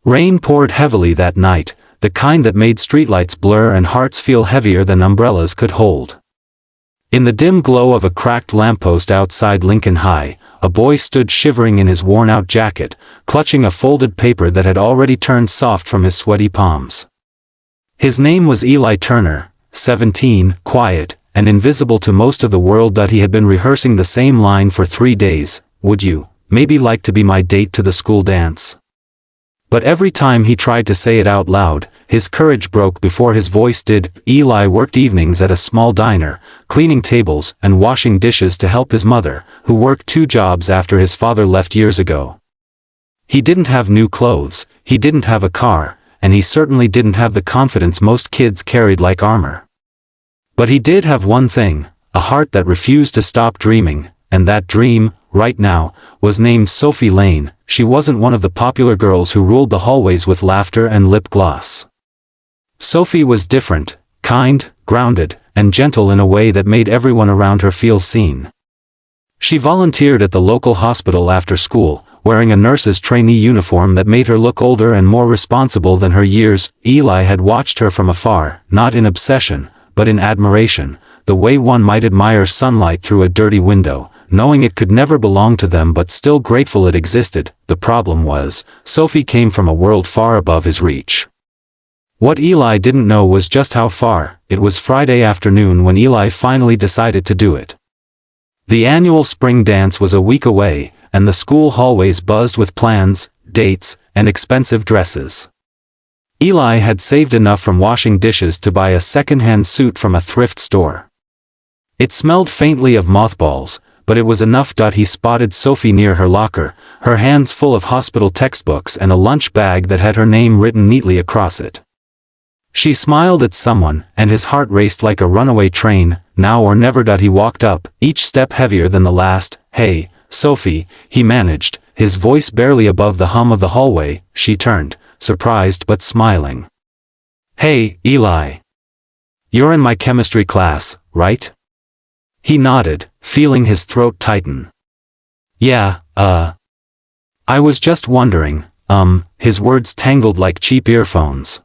Rain poured heavily that night, the kind that made streetlights blur and hearts feel heavier than umbrellas could hold. In the dim glow of a cracked lamppost outside Lincoln High, a boy stood shivering in his worn-out jacket, clutching a folded paper that had already turned soft from his sweaty palms. His name was Eli Turner, 17, quiet, and invisible to most of the world. He had been rehearsing the same line for 3 days, "Would you, maybe like to be my date to the school dance?" But every time he tried to say it out loud, his courage broke before his voice did. Eli worked evenings at a small diner, cleaning tables and washing dishes to help his mother, who worked 2 jobs after his father left years ago. He didn't have new clothes, he didn't have a car, and he certainly didn't have the confidence most kids carried like armor. But he did have one thing, a heart that refused to stop dreaming, and that dream, right now, was named Sophie Lane. She wasn't one of the popular girls who ruled the hallways with laughter and lip gloss. Sophie was different, kind, grounded, and gentle in a way that made everyone around her feel seen. She volunteered at the local hospital after school, wearing a nurse's trainee uniform that made her look older and more responsible than her years. Eli had watched her from afar, not in obsession, but in admiration, the way one might admire sunlight through a dirty window, knowing it could never belong to them but still grateful it existed. The problem was, Sophie came from a world far above his reach. What Eli didn't know was just how far. It was Friday afternoon when Eli finally decided to do it. The annual spring dance was a week away, and the school hallways buzzed with plans, dates, and expensive dresses. Eli had saved enough from washing dishes to buy a second-hand suit from a thrift store. It smelled faintly of mothballs, but it was enough. He spotted Sophie near her locker, her hands full of hospital textbooks and a lunch bag that had her name written neatly across it. She smiled at someone, and his heart raced like a runaway train, now or never. He walked up, each step heavier than the last. "Hey, Sophie," he managed, his voice barely above the hum of the hallway. She turned, surprised but smiling. "Hey, Eli. You're in my chemistry class, right?" He nodded, feeling his throat tighten. "Yeah, I was just wondering, his words tangled like cheap earphones.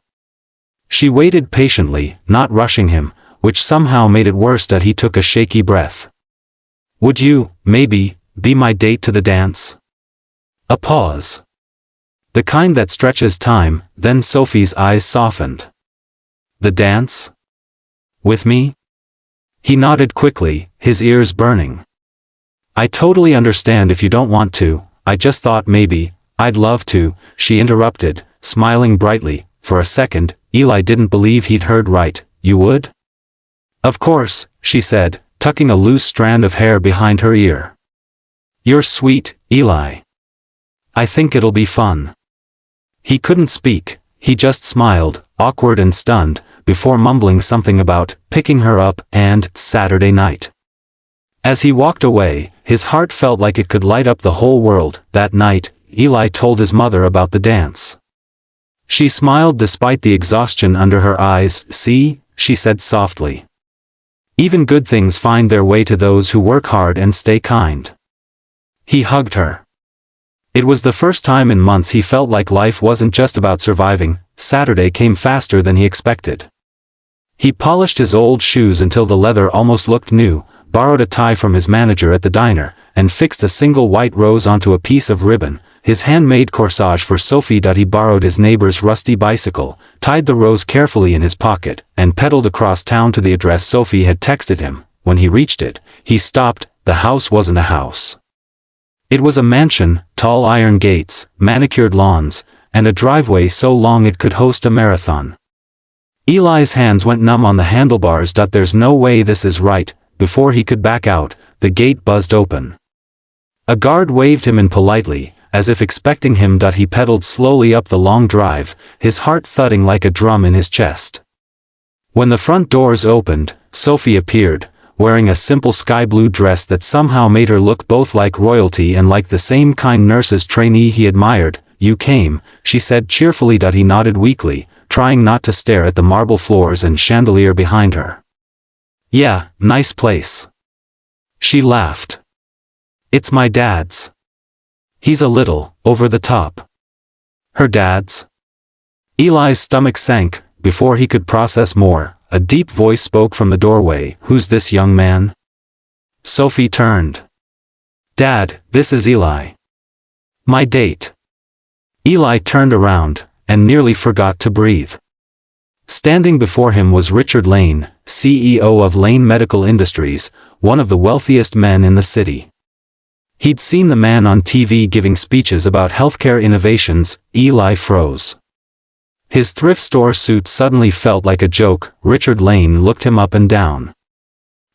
She waited patiently, not rushing him, which somehow made it worse. He took a shaky breath. "Would you, maybe, be my date to the dance?" A pause. The kind that stretches time. Then Sophie's eyes softened. "The dance? With me?" He nodded quickly, his ears burning. "I totally understand if you don't want to, I just thought maybe, I'd love to," she interrupted, smiling brightly. For a second, Eli didn't believe he'd heard right. "You would?" "Of course," she said, tucking a loose strand of hair behind her ear. "You're sweet, Eli. I think it'll be fun." He couldn't speak, he just smiled, awkward and stunned, before mumbling something about picking her up and Saturday night. As he walked away, his heart felt like it could light up the whole world. That night, Eli told his mother about the dance. She smiled despite the exhaustion under her eyes. "See," she said softly. "Even good things find their way to those who work hard and stay kind." He hugged her. It was the first time in months he felt like life wasn't just about surviving. Saturday came faster than he expected. He polished his old shoes until the leather almost looked new, borrowed a tie from his manager at the diner, and fixed a single white rose onto a piece of ribbon, his handmade corsage for Sophie. He borrowed his neighbor's rusty bicycle, tied the rose carefully in his pocket, and pedaled across town to the address Sophie had texted him. When he reached it, he stopped. The house wasn't a house. It was a mansion, tall iron gates, manicured lawns, and a driveway so long it could host a marathon. Eli's hands went numb on the handlebars. "There's no way this is right." Before he could back out, the gate buzzed open. A guard waved him in politely, as if expecting him. He pedaled slowly up the long drive, his heart thudding like a drum in his chest. When the front doors opened, Sophie appeared, wearing a simple sky blue dress that somehow made her look both like royalty and like the same kind nurse's trainee he admired. "You came," she said cheerfully. He nodded weakly, trying not to stare at the marble floors and chandelier behind her. "Yeah, nice place." She laughed. "It's my dad's. He's a little over the top." "Her dad's?" Eli's stomach sank. Before he could process more, a deep voice spoke from the doorway. "Who's this young man?" Sophie turned. "Dad, this is Eli. My date." Eli turned around, and nearly forgot to breathe. Standing before him was Richard Lane, CEO of Lane Medical Industries, one of the wealthiest men in the city. He'd seen the man on TV giving speeches about healthcare innovations. Eli froze. His thrift store suit suddenly felt like a joke. Richard Lane looked him up and down.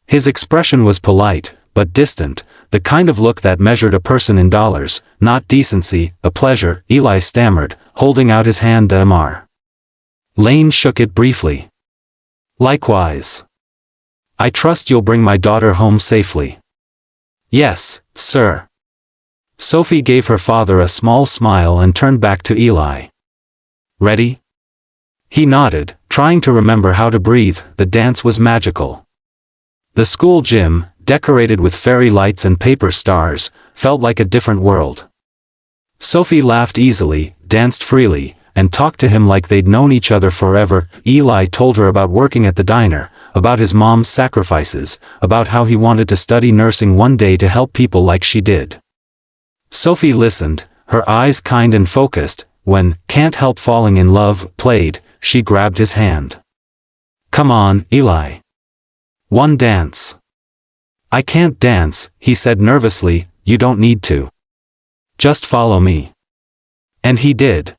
His expression was polite, but distant, the kind of look that measured a person in dollars, not decency. "A pleasure," Eli stammered, holding out his hand to Mr. Lane shook it briefly. "Likewise. I trust you'll bring my daughter home safely." "Yes, sir." Sophie gave her father a small smile and turned back to Eli. "Ready?" He nodded, trying to remember how to breathe. The dance was magical. The school gym, decorated with fairy lights and paper stars, felt like a different world. Sophie laughed easily, danced freely, and talked to him like they'd known each other forever. Eli told her about working at the diner, about his mom's sacrifices, about how he wanted to study nursing one day to help people like she did. Sophie listened, her eyes kind and focused. When "Can't Help Falling in Love" played, she grabbed his hand. "Come on, Eli. One dance." "I can't dance," he said nervously. "You don't need to. Just follow me." And he did.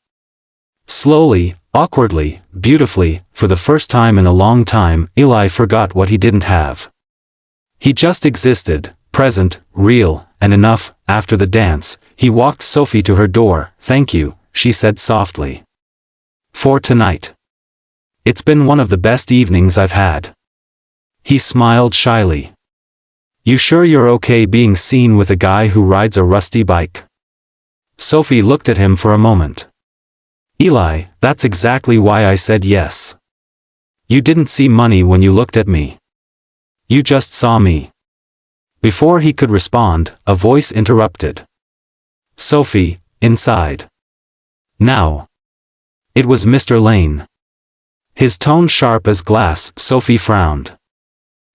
Slowly, awkwardly, beautifully, for the first time in a long time, Eli forgot what he didn't have. He just existed, present, real, and enough. After the dance, he walked Sophie to her door. "Thank you," she said softly. "For tonight. It's been one of the best evenings I've had." He smiled shyly. "You sure you're okay being seen with a guy who rides a rusty bike?" Sophie looked at him for a moment. "Eli, that's exactly why I said yes. You didn't see money when you looked at me. You just saw me." Before he could respond, a voice interrupted. "Sophie, inside. Now." It was Mr. Lane. His tone sharp as glass. Sophie frowned.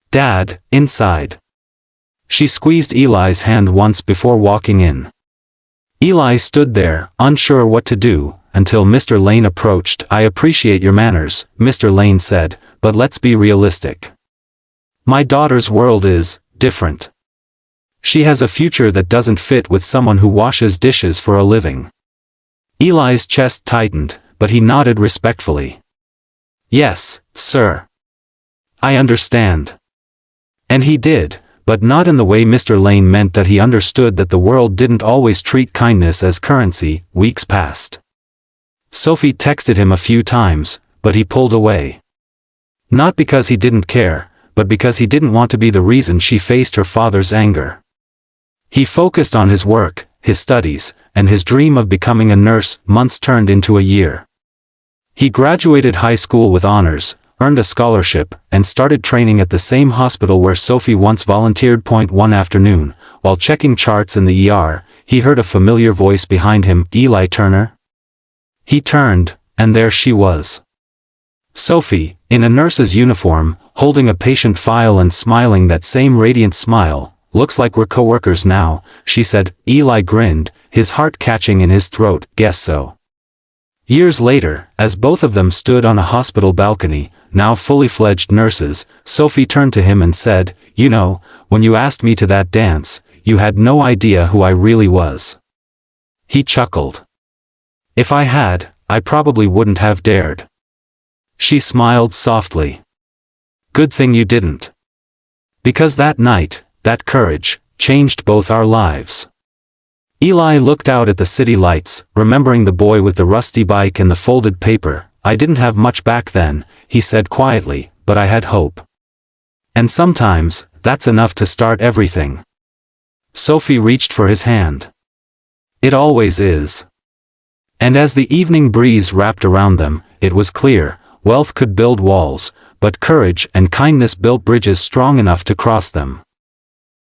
"Dad, inside." She squeezed Eli's hand once before walking in. Eli stood there, unsure what to do, until Mr. Lane approached. "I appreciate your manners," Mr. Lane said, "but let's be realistic. My daughter's world is different. She has a future that doesn't fit with someone who washes dishes for a living." Eli's chest tightened, but he nodded respectfully. "Yes, sir. I understand." And he did, but not in the way Mr. Lane meant that he understood that the world didn't always treat kindness as currency. Weeks passed. Sophie texted him a few times, but he pulled away. Not because he didn't care, but because he didn't want to be the reason she faced her father's anger. He focused on his work, his studies, and his dream of becoming a nurse. Months turned into a year. He graduated high school with honors, earned a scholarship, and started training at the same hospital where Sophie once volunteered. One afternoon, while checking charts in the ER, he heard a familiar voice behind him. "Eli Turner?" He turned, and there she was. Sophie, in a nurse's uniform, holding a patient file and smiling that same radiant smile. "Looks like we're co-workers now," she said. Eli grinned, his heart catching in his throat. "Guess so." Years later, as both of them stood on a hospital balcony, now fully fledged nurses, Sophie turned to him and said, "You know, when you asked me to that dance, you had no idea who I really was." He chuckled. "If I had, I probably wouldn't have dared." She smiled softly. "Good thing you didn't. Because that night, that courage, changed both our lives." Eli looked out at the city lights, remembering the boy with the rusty bike and the folded paper. "I didn't have much back then," he said quietly, "but I had hope. And sometimes, that's enough to start everything." Sophie reached for his hand. "It always is." And as the evening breeze wrapped around them, it was clear, wealth could build walls, but courage and kindness built bridges strong enough to cross them.